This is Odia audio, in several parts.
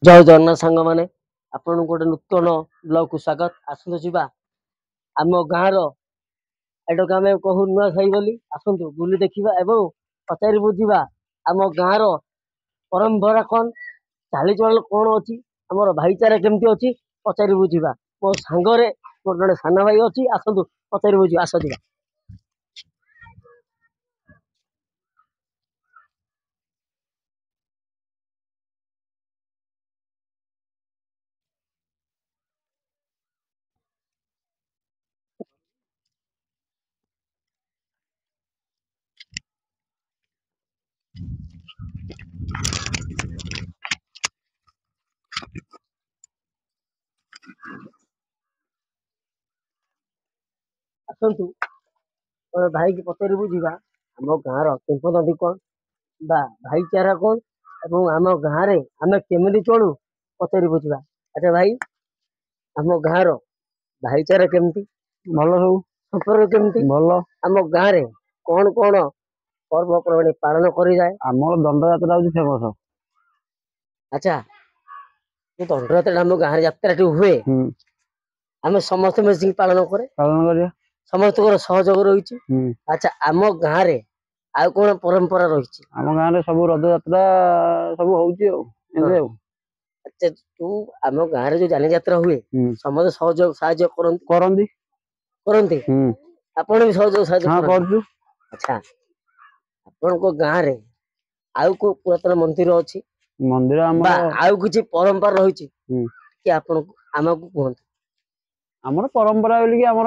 जय जगन्नाथ सांग मैंने आपण गोटे नूतन ब्लॉग को स्वागत आसतु जी आम गाँव रहा आम कहू नुआ साई बोली आसतु बुली देखा एवं पचारि बुझा आम गाँव परंपरा कौन चालीचल कौन अच्छी आमर भाईचारा केमती अच्छी पचारि बुझा मो सांगरे मोर जड़े सान भाई अच्छी आसतु पचारि बुझा आस जा आसतु भाई की पचारि बुझा आम गाँव किंवदंती कौन बा भाईचारा कौन एवं आम गाँव में आम केमी चलू पचारि बुझा। अच्छा भाई आम गाँव भाईचारा केमती भल सब संपर्क केमती भल आम गाँव में कौन कौन पर्वपर्वाणी पालन करी जाए आमर दंड यात्रा हूँ फेमस। अच्छा जो दंड यात्रा आम गाँव यात्रा हुए आम समस्त मिसिक पालन करे पालन समस्त सहयोग रही। अच्छा आम गाँव में आउ कौन परंपरा रही आम गाँव में सब रथ यात्रा सब हो। अच्छा तू आम गाँव में जो जानी यात्रा हुए समस्त सहयोग साहाय्य करती करती आपण भी सहयोग साहाय्य अच्छा आपण गाँव में आउ को पुरातन मंदिर अच्छी मंदिर आउ किसी परंपरा रही कि आपण आमको कहतु आमर परंपरा बोलिकी आमर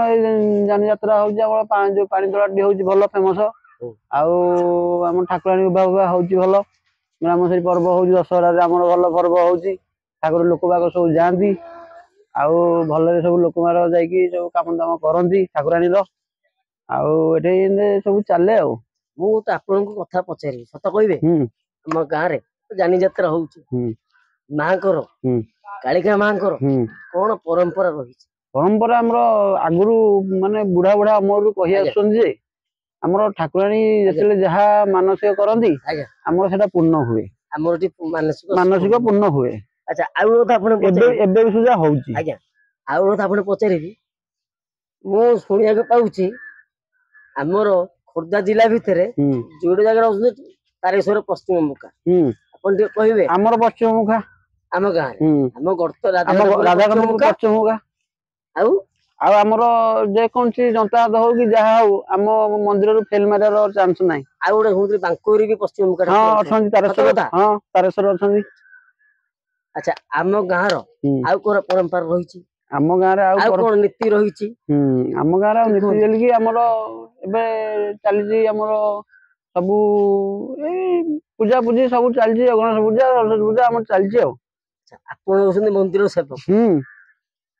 जानी यात्रा हो जो पानी तोलाटी हूँ भल फेमस आम ठाकुराणी उभा हूँ भल ग्रामश्री पर्व हूँ दशहरा आम भल पर्व हूँ ठाकुर लोक बाग सब जाती आउ भल सब लोक मार जाकि सब काम दाम करती ठाकुराणी सब चले मु तो आपन को कथा पचारि सत कहबे आम गाँव में जानी यात्रा हूँ माँकर कालिका माँकर कौन परंपरा रही परंपरा आमर आगु माने बुढ़ा बुढ़ा अमर कही आसुचे आमर ठाकुराणी जिते जहाँ मानसिक करती आमर सेटा पूर्ण हुए आमर मानसिक पूर्ण हुए। अच्छा आउ एबे सुजा होउची आज्ञा आउ आपन पचारि मु शुणिया पाऊँ आमर खोर्धा जिला भितर जोड़े जगह तारेश्वर पश्चिम मुखा अपन कहे आमर पश्चिम मुखा आम गाँव आम गर्त राधा पश्चिम मुखा आमर जेकोसी जनताद हो कि जहाँ हो आम मंदिर फेल मार चांस ना आउ गोटे बांकुरी भी पश्चिम मुखा हाँ तारेश्वर अच्छा। अच्छा आम गाँव आउ कौन परंपरा रही आम गाँव कौन नीति रही आम गाँव नीति बोलिकी आमर एबे चली आमर सबू पूजा पूजी सब चलती गणेश पूजा सरस्वती पूजा आम चलती आप मंदिर सेवक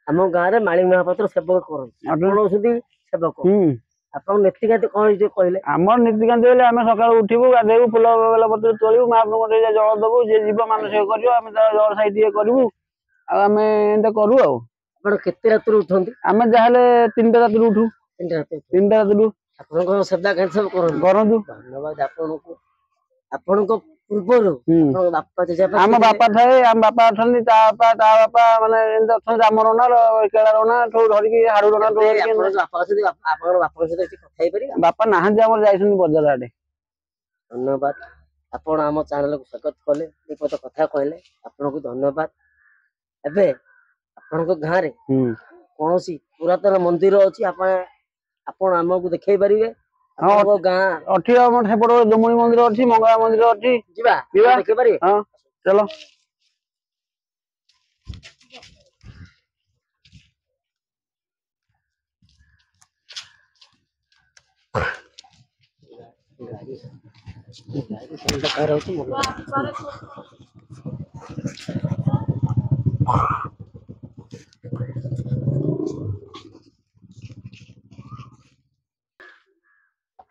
आम गाँव में माणी महापात्र सेवक कर सेवक आप नीतिकांति कौन कहले आमर नीतिकांति आम सका उठू गाधेबू फुल बेलपत्र तोलू महाप्रभु जल देवु जे जीव मानसिक कर जल साइड करूँ आम एंता करूँ केते रात उठती आम जहाँ 3टा रात उठू 3टा रात आपन सेवा कार्य सब करूँ धन्यवाद आपण पूर्व आम बापा थाए आम बापा अच्छा बापा माने आमर ना केलार ना धरिकी हाड़ू ना बापा ना जाइछन बजार आडे। धन्यवाद आपण आम चैनल को स्वागत कले दीपद कथा कहले आपन को धन्यवाद। एबे आपण गाँव रे कौन सी पुरातन मंदिर अच्छी आपण आमको देखई पारे गाँ अठी सेपट डुमुनी मंदिर अच्छी मंगला मंदिर अच्छी देखी पारे हाँ चलो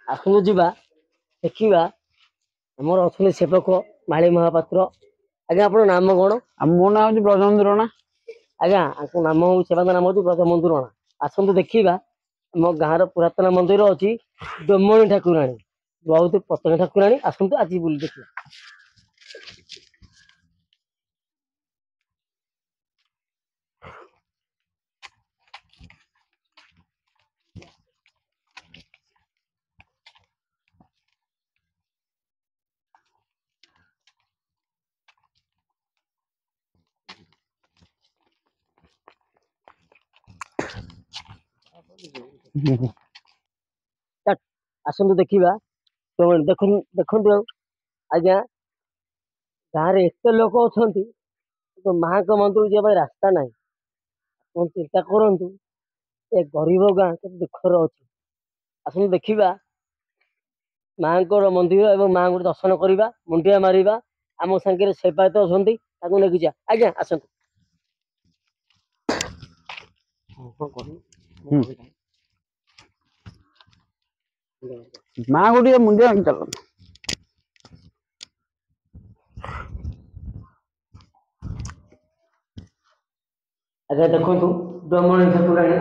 आसू जा देखा आमर अच्छे सेवक माली महापात्र आज्ञा आप नाम कौन मो ना हूँ ब्रजबंधु रणा आज्ञा नाम हूँ से नाम हूँ ब्रजबंधु रणा आसतु देखा आम गाँव पुरातन मंदिर अच्छी डोमणी ठाकुराणी बहुत पतन ठाकुराणी आसतु आज बुली देखिए। ଆସନ୍ତୁ ଦେଖିବା ଦେଖନ୍ତୁ ଆଜ୍ଞା ଗାଁରେ ଏତେ ଲୋକ ଅଛନ୍ତି କିନ୍ତୁ ମାଙ୍କ ମନ୍ଦିରକୁ ଯିବା ପାଇଁ ରାସ୍ତା ନାହିଁ। ଆପଣ ଚିନ୍ତା କରନ୍ତୁ ଏ ଗରିବ ଗାଁ କେତେ ଦୁଃଖରେ ଅଛି। ଆସନ୍ତୁ ଦେଖିବା ମାଙ୍କର ମନ୍ଦିର ଏବଂ ମାଙ୍କୁ ଦର୍ଶନ କରିବା, ମୁଣ୍ଡିଆ ମାରିବା। ଆମ ସାଙ୍ଗରେ ସେବାୟତ ଅଛନ୍ତି ତାକୁ ନେଇକି ଯିବା। ଆଜ୍ଞା ଆସନ୍ତୁ। ମାଙ୍କୁ ଟିକେ ମୁଣ୍ଡିଆ ଚାଲ। ଆଜ୍ଞା ଦେଖନ୍ତୁ ବ୍ରହ୍ମଣୀ ଠାକୁରାଣୀ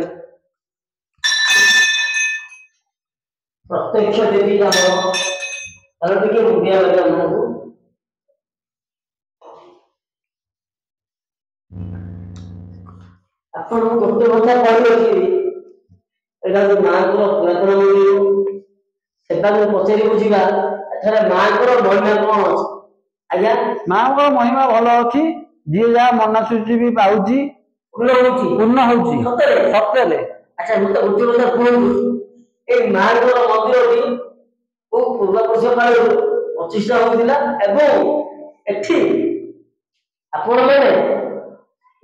ପ୍ରତ୍ୟକ୍ଷ ଦେବୀ ଆମର ତାର ଟିକେ ମୁଣ୍ଡିଆ ମାରିବା ଆମକୁ। ଆପଣଙ୍କୁ ଗୋଟେ କଥା କହିଅଛି ଏଇଟା ମାଙ୍କର ପୁରାତନ ମନ୍ଦିର ସେବାକୁ ପଚାରି ବୁଝିବା ଏଠାରେ ମାଙ୍କର ମହିମା କଣ ଅଛି। ଆଜ୍ଞା ମାଙ୍କର ମହିମା ଭଲ ଅଛି, ଯିଏ ଯାହା ମନାସୁଚି ବି ପାଉଛି, ପୂର୍ଣ୍ଣ ହଉଛି ସତରେ। ଆଚ୍ଛା ଗୋଟେ କଥା କୁହନ୍ତୁ ଏଇ ମାଙ୍କର ମନ୍ଦିରଟି କୋଉ ପୂର୍ବପୁରୁଷ କାଳରୁ ପ୍ରତିଷ୍ଠା ହୋଇଥିଲା ଏବଂ ଏଠି ଆପଣମାନେ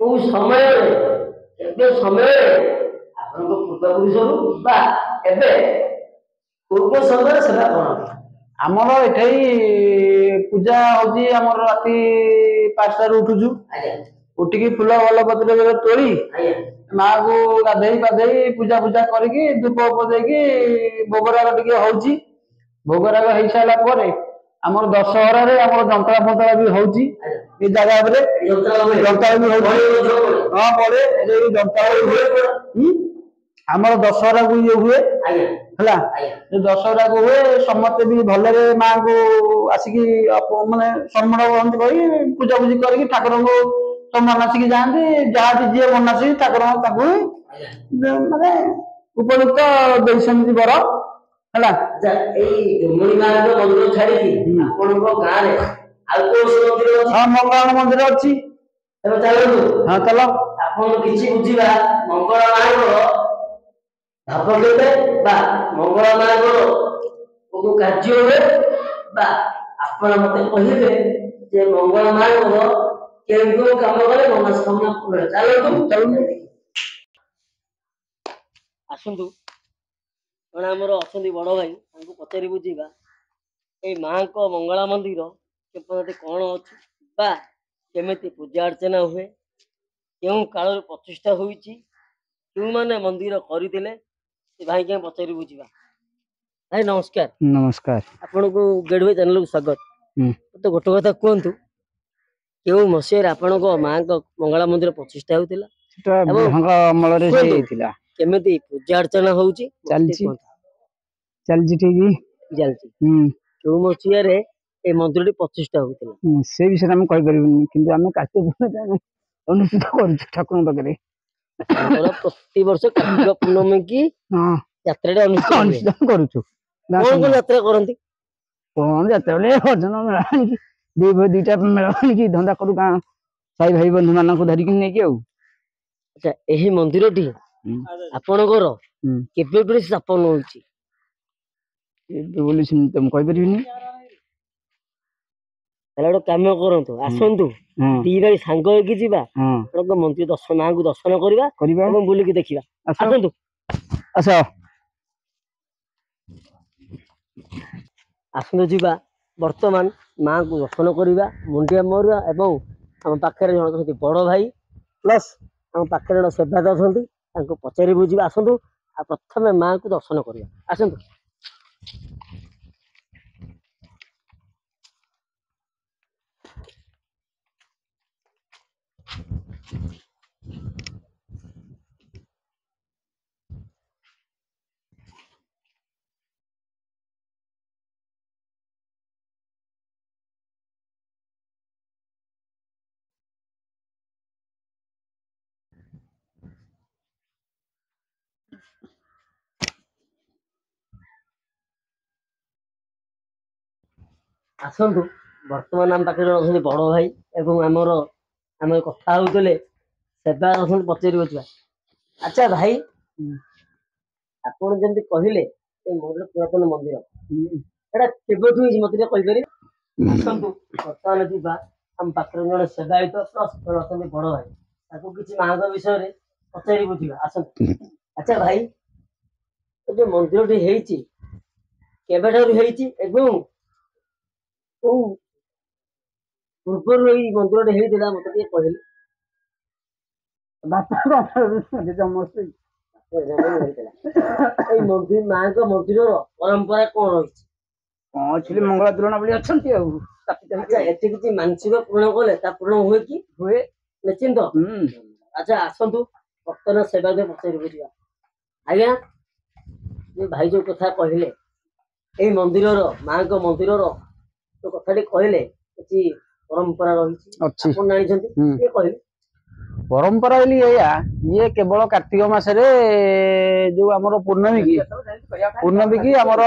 କୋଉ ସମୟରେ କେତେ ସମୟରେ ଆପଣଙ୍କ ପୂର୍ବପୁରୁଷରୁ ବା ଏବେ ପୂର୍ବ ସମୟରେ ସେବା କରନ୍ତି। ଆମର ଏଠି ପୂଜା ହଉଛି, ଆମର ରାତି 5ଟାରୁ ଉଠୁଛୁ, ଉଠିକି ଫୁଲ ଭଲ ପତ୍ର ତୋଳି ମାକୁ ଗାଧେଇ ପାଧେଇ ପୂଜା ପୂଜା କରିକି ଧୂପ ଉପ ଦେଇକି ଭୋଗରାଗ ଟିକେ ହଉଛି। ଭୋଗରାଗ ହେଇସାରିଲା ପରେ ଆମର ଦଶହରାରେ ଆମର ଯନ୍ତ୍ରା ଫନ୍ତ୍ରା ବି ହଉଛି ଏ ଜାଗା ଉପରେ। ଯନ୍ତ୍ରା ବି ହଉଛି, ହଁ ପଡେ ଯନ୍ତ୍ରା ହୁଏ। ଆମର ଦଶହରାକୁ ଇଏ ହୁଏ ହେଲା, ଦଶହରାକୁ ହୁଏ ସମସ୍ତେ ବି ଭଲରେ ମାଙ୍କୁ ଆସିକି ମାନେ ସମ୍ମାନ ଗ୍ରହଣ କରି ପୂଜାପୂଜି କରିକି ଠାକୁରଙ୍କୁ ସବୁ ମନାସିକି ଯାଆନ୍ତି। ଯାହା ବି ଯିଏ ମନାସିକି ଠାକୁରଙ୍କୁ ତାଙ୍କୁ ମାନେ ଉପଯୁକ୍ତ ଦେଇଛନ୍ତି ବର ହେଲା। ଏଇ ଡୁମୁରି ମାଙ୍କ ମନ୍ଦିର ଛାଡିକି ଆପଣଙ୍କ ଗାଁରେ ଆଉ କୋଉ ମନ୍ଦିର ଅଛି? ହଁ ମଙ୍ଗଳା ମନ୍ଦିର ଅଛି। ଏବେ ଚାଲନ୍ତୁ, ହଁ ଚାଲ। ଆପଣ କିଛି ବୁଝିବା ମଙ୍ଗଳା ମାଙ୍କର ଭାବ କେତେ ବା ମଙ୍ଗଳା ମାଙ୍କର କୋଉ କାର୍ଯ୍ୟ ହୁଏ ବା ଆପଣ ମତେ କହିବେ ଯେ ମଙ୍ଗଳା ମାଙ୍କର କେଉଁ କେଉଁ କାମ କଲେ ମନସ୍କାମନା ପୂରଣ। ଚାଲନ୍ତୁ ଆସନ୍ତୁ ଜଣେ ଆମର ଅଛନ୍ତି ବଡ ଭାଇ, ତାଙ୍କୁ ପଚାରି ବୁଝିବା ଏଇ ମାଙ୍କ ମଙ୍ଗଳା ମନ୍ଦିର କେମିତି କଣ ଅଛି ବା କେମିତି ପୂଜା ଅର୍ଚ୍ଚନା ହୁଏ, କେଉଁ କାଳରୁ ପ୍ରତିଷ୍ଠା ହୋଇଛି, କେଉଁମାନେ ମନ୍ଦିର କରିଥିଲେ, ସେ ଭାଇକି ପଚାରି ବୁଝିବା। ଭାଇ ନମସ୍କାର। ନମସ୍କାର। ଆପଣଙ୍କୁ ଗେଡୁଏ ଚ୍ୟାନେଲକୁ ସ୍ୱାଗତ। ମତେ ଗୋଟେ କଥା କୁହନ୍ତୁ, କେଉଁ ମସିହାରେ ଆପଣଙ୍କ ମାଙ୍କ ମଙ୍ଗଳା ମନ୍ଦିର ପ୍ରତିଷ୍ଠା ହେଉଥିଲା ଏବଂ କେମିତି ପୂଜା ଅର୍ଚ୍ଚନା ହଉଛି ଚାଲିଛି ଠିକ ଚାଲିଛି, କେଉଁ ମସିହାରେ এই ମନ୍ଦିରଟି ପ୍ରତିଷ୍ଠା ହଉଥିଲା? ସେ ବିଷୟରେ ଆମେ କହିପାରିବୁନି, କିନ୍ତୁ ଆମେ କାର୍ତ୍ତିକ ପୂର୍ଣ୍ଣିମା ଅନୁଷ୍ଠିତ କରୁଛୁ ଠାକୁରଙ୍କ ପାଖରେ। ପ୍ରତିବର୍ଷ କାର୍ତ୍ତିକ ପୂର୍ଣ୍ଣମୀ କି ଯାତ୍ରାଟି ଅନୁଷ୍ଠିତ କରୁଛୁ। କଣ କଣ ଯାତ୍ରା କରନ୍ତି? କଣ ଯାତ୍ରା ବେଳେ ଭଜନ ମେଳା ଆଣିକି ଦିଟା ମେଳା ଆଣିକି ଧନ୍ଦା କରୁ ଗାଁ ସାଇ ଭାଇ ବନ୍ଧୁ ମାନଙ୍କୁ ଧରିକି ନେଇକି ଆଉ। ଆଚ୍ଛା ଏହି ମନ୍ଦିରଟି ଆପଣଙ୍କର କେବେ ସ୍ଥାପନ ହଉଛି? ଏବେ ବୋଲି ମୁଁ କହିପାରିବିନି। ତାହେଲେ ଗୋଟେ କାମ କରନ୍ତୁ, ଆସନ୍ତୁ ଦି ଭାଇ ସାଙ୍ଗ ହେଇକି ଯିବା ଆପଣଙ୍କ ମନ୍ଦିର ମାଙ୍କୁ ଦର୍ଶନ କରିବା ଏବଂ ବୁଲିକି ଦେଖିବା। ଆସନ୍ତୁ ଆସନ୍ତୁ ଯିବା ବର୍ତ୍ତମାନ ମାଙ୍କୁ ଦର୍ଶନ କରିବା, ମୁଣ୍ଡିଆ ମାରିବା ଏବଂ ଆମ ପାଖରେ ଜଣେ ଅଛନ୍ତି ବଡ ଭାଇ ପ୍ଲସ୍ ଆମ ପାଖରେ ଜଣେ ସେବାୟତ ଅଛନ୍ତି, ତାଙ୍କୁ ପଚାରି ବୁଝିବା। ଆସନ୍ତୁ ଆଉ ପ୍ରଥମେ ମାଙ୍କୁ ଦର୍ଶନ କରିବା। ଆସନ୍ତୁ। ଆସନ୍ତୁ ବର୍ତ୍ତମାନ ଆମ ପାଖରେ ଅଛନ୍ତି ବଡ ଭାଇ ଏବଂ ଆମେ କଥା ହଉଥିଲେ ସେବାୟତ ଅଛନ୍ତି, ପଚାରି ବୁଝିବା। ଆଚ୍ଛା ଭାଇ, ଆପଣ ଯେମିତି କହିଲେ ଏ ମନ୍ଦିର ପୁରାତନ ମନ୍ଦିର ଏଇଟା କେବେଠୁ ହେଇଛି ମତେ ଟିକେ କହିପାରିବେ? ଆସନ୍ତୁ ବର୍ତ୍ତମାନ ଯିବା ଆମ ପାଖରେ ଜଣେ ସେବାୟତ ପ୍ଲସ୍ ଅଛନ୍ତି ବଡ ଭାଇ ତାକୁ କିଛି ମାଙ୍କ ବିଷୟରେ ପଚାରି ବୁଝିବା ଆସନ୍ତୁ। ଆଚ୍ଛା ଭାଇ ଏ ଯୋଉ ମନ୍ଦିରଟି ହେଇଛି କେବେଠାରୁ ହେଇଛି ଏବଂ କୋଉ ପୂର୍ବରୁ ଏଇ ମନ୍ଦିରଟି ହେଇଥିଲା ମତେ ଟିକେ କହିଲେ। ଏଇ ମନ୍ଦିର ମାଙ୍କ ମନ୍ଦିରର ପରମ୍ପରା କଣ ରହିଛି? କଣ ଅଛି ମଙ୍ଗଳା ତୁଳନା ଭଳି ଅଛନ୍ତି ଆଉ ଆଚ୍ଛା ଏଠି କିଛି ମାନସିକ ପୂରଣ କଲେ ତା ପୂରଣ ହୁଏ କି? ହୁଏ ନିଶ୍ଚିନ୍ତ। ଆଚ୍ଛା ଆସନ୍ତୁ ବର୍ତ୍ତମାନ ସେବାୟତ ପଚାରି ବୁଝିବା। ଆଜ୍ଞା ଯେ ଭାଇ ଯୋଉ କଥା କହିଲେ ଏଇ ମନ୍ଦିରର ମାଙ୍କ ମନ୍ଦିରର ଯୋଉ କଥାଟି କହିଲେ କିଛି ପରମ୍ପରା ରହିଛି ଅଛି। ଆପଣ ଜାଣିଛନ୍ତି ଟିକେ କହିଲେ। ପରମ୍ପରା ବୋଲି ଏଇଆ ଇଏ କେବଳ କାର୍ତ୍ତିକ ମାସରେ ଯୋଉ ଆମର ପୂର୍ଣ୍ଣମୀ କି ଆମର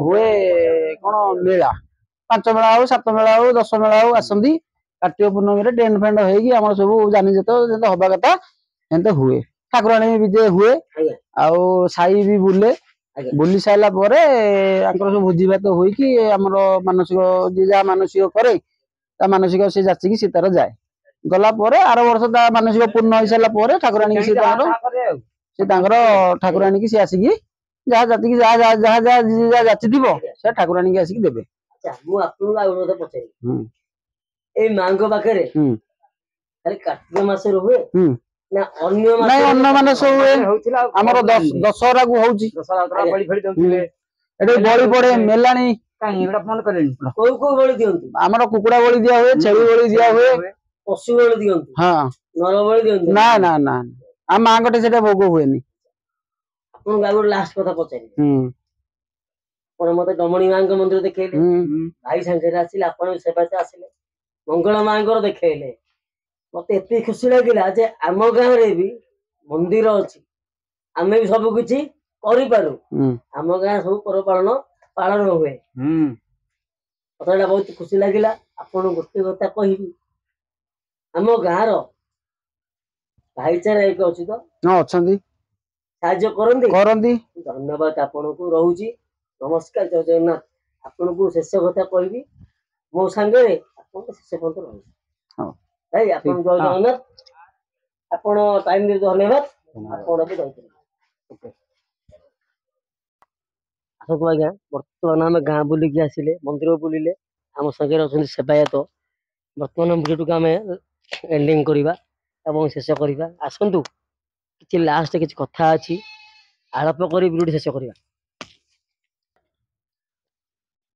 ହୁଏ କଣ ମେଳା 5 ମେଳା ହଉ 7 ମେଳା ହଉ 10 ମେଳା ହଉ ଆସନ୍ତି କାର୍ତ୍ତିକ ପୂର୍ଣ୍ଣମୀରେ ଟେଣ୍ଟ ଫେଣ୍ଟ ହେଇକି ଆମର ସବୁ ଜାନି ଯେତେ ହବା କଥା ଏମିତି ହୁଏ। ଠାକୁରାଣୀ ବିଜେ ହୁଏ ଆଉ ସାଇ ବି ବୁଲେ ବୁଲି ସାରିଲା ପରେ ତାଙ୍କର ସବୁ ଭୋଜି ଭାତ ହୋଇକି ଆମର ମାନସିକ ଯିଏ ଯାହା ମାନସିକ କରେ ତା ମାନସିକ ସେ ଯାଚିକି ସେ ତାର ଯାଏ। ଗଲା ପରେ ଆର ବର୍ଷ ତା ମାନସିକ ପୂର୍ଣ୍ଣ ହେଇସାରିଲା ପରେ ଠାକୁରାଣୀ ସେ ତାଙ୍କର ଠାକୁରାଣୀ ସେ ଆସିକି ଯାହା ଯାଚିକି ଯାହା ଯାଚିଥିବ ସେ ଠାକୁରାଣୀ ଆସିକି ଦେବେ। ମୁଁ ଆପଣଙ୍କୁ ଆଉ ଗୋଟେ ପଚାରିବି ଏଇ ମାଙ୍କ ପାଖରେ ଖାଲି କାର୍ତ୍ତିକ ମାସରେ ହୁଏ ନା ଅନ୍ୟ ମାସ ହୁଏ ଆମର ଦଶହରା କୁ ହଉଛି ଏଠି ବଳି ପଡେ ମେଲାଣି କୋଉ କୋଉ ବଳି ଦିଅନ୍ତି? ଆମର କୁକୁଡା ବଳି ଦିଆ ହୁଏ ଛେଳି ବଳି ଦିଆ ହୁଏ ପଶୁ ବଳି ଦିଅନ୍ତି ନର ବଳି ଦିଅନ୍ତି ନା ଆମ ମାଙ୍କଟେ ସେଟା ଭୋଗ ହୁଏନି। ଆପଣଙ୍କୁ ଆଉ ଗୋଟେ ଲାଷ୍ଟ କଥା ପଚାରିବି ଆପଣ ମତେ ଡମଣୀ ମାଙ୍କ ମନ୍ଦିର ଦେଖେଇଲେ ଭାଇ ସାଙ୍ଗରେ ଆସିଲେ ଆପଣ ସେବାୟତ ଆସିଲେ ମଙ୍ଗଳ ମାଙ୍କର ଦେଖେଇଲେ ମତେ ଏତେ ଖୁସି ଲାଗିଲା ଯେ ଆମ ଗାଁରେ ବି ମନ୍ଦିର ଅଛି ଆମେ ବି ସବୁ କିଛି କରିପାରୁ ଆମ ଗାଁ ସବୁ ପର୍ବ ପାଳନ ହୁଏ କଥାଟା ବହୁତ ଖୁସି ଲାଗିଲା। ଆପଣ ଗୋଟେ କଥା କହିବି ଆମ ଗାଁର ଭାଇଚାରା ଏକ ଅଛି ତ? ଅଛନ୍ତି ସାହାଯ୍ୟ କରନ୍ତି। ଧନ୍ୟବାଦ ଆପଣଙ୍କୁ ରହୁଛି ନମସ୍କାର ଜୟ ଜଗନ୍ନାଥ। ଆପଣଙ୍କୁ ଶେଷ କଥା କହିବି ମୋ ସାଙ୍ଗରେ ଆପଣଙ୍କ ଶେଷ ପର୍ଯ୍ୟନ୍ତ ରହୁଛି ଭାଇ ଆପଣ ଜୟ ଜଗନ୍ନାଥ। ଆପଣ ଟାଇମ ଦେଇ ଧନ୍ୟବାଦ ଆପଣ ବି ରହିଥିଲେ। ଆସନ୍ତୁ ଆଜ୍ଞା ବର୍ତ୍ତମାନ ଆମେ ଗାଁ ବୁଲିକି ଆସିଲେ ମନ୍ଦିର ବୁଲିଲେ ଆମ ସାଙ୍ଗରେ ଅଛନ୍ତି ସେବାୟତ ବର୍ତ୍ତମାନ ଭିଡିଓଟିକୁ ଆମେ ଏଣ୍ଡିଂ କରିବା ଏବଂ ଶେଷ କରିବା। ଆସନ୍ତୁ କିଛି ଲାଷ୍ଟ କିଛି କଥା ଅଛି ଆଳାପ କରି ଭିଡିଓଟି ଶେଷ କରିବା।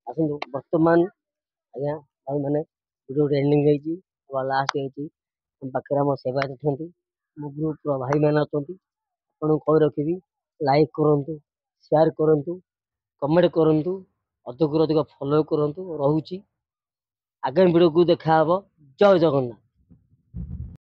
ଆସନ୍ତୁ ବର୍ତ୍ତମାନ ଆଜ୍ଞା ଭାଇ ମାନେ ଭିଡିଓଟି ଏଣ୍ଡିଂ ହେଇଛି ଲାଷ୍ଟ ହେଇଛି ଆମ ପାଖରେ ଆମ ସେବାୟତ ଅଛନ୍ତି ମୋ ଗ୍ରୁପର ଭାଇମାନେ ଅଛନ୍ତି ଆପଣଙ୍କୁ କହି ରଖିବି ଲାଇକ୍ କରନ୍ତୁ ସେୟାର କରନ୍ତୁ କମେଣ୍ଟ କରନ୍ତୁ ଅଧିକରୁ ଅଧିକ ଫଲୋ କରନ୍ତୁ। ରହୁଛି ଆଗାମୀ ଭିଡିଓକୁ ଦେଖାହବ। ଜୟ ଜଗନ୍ନାଥ।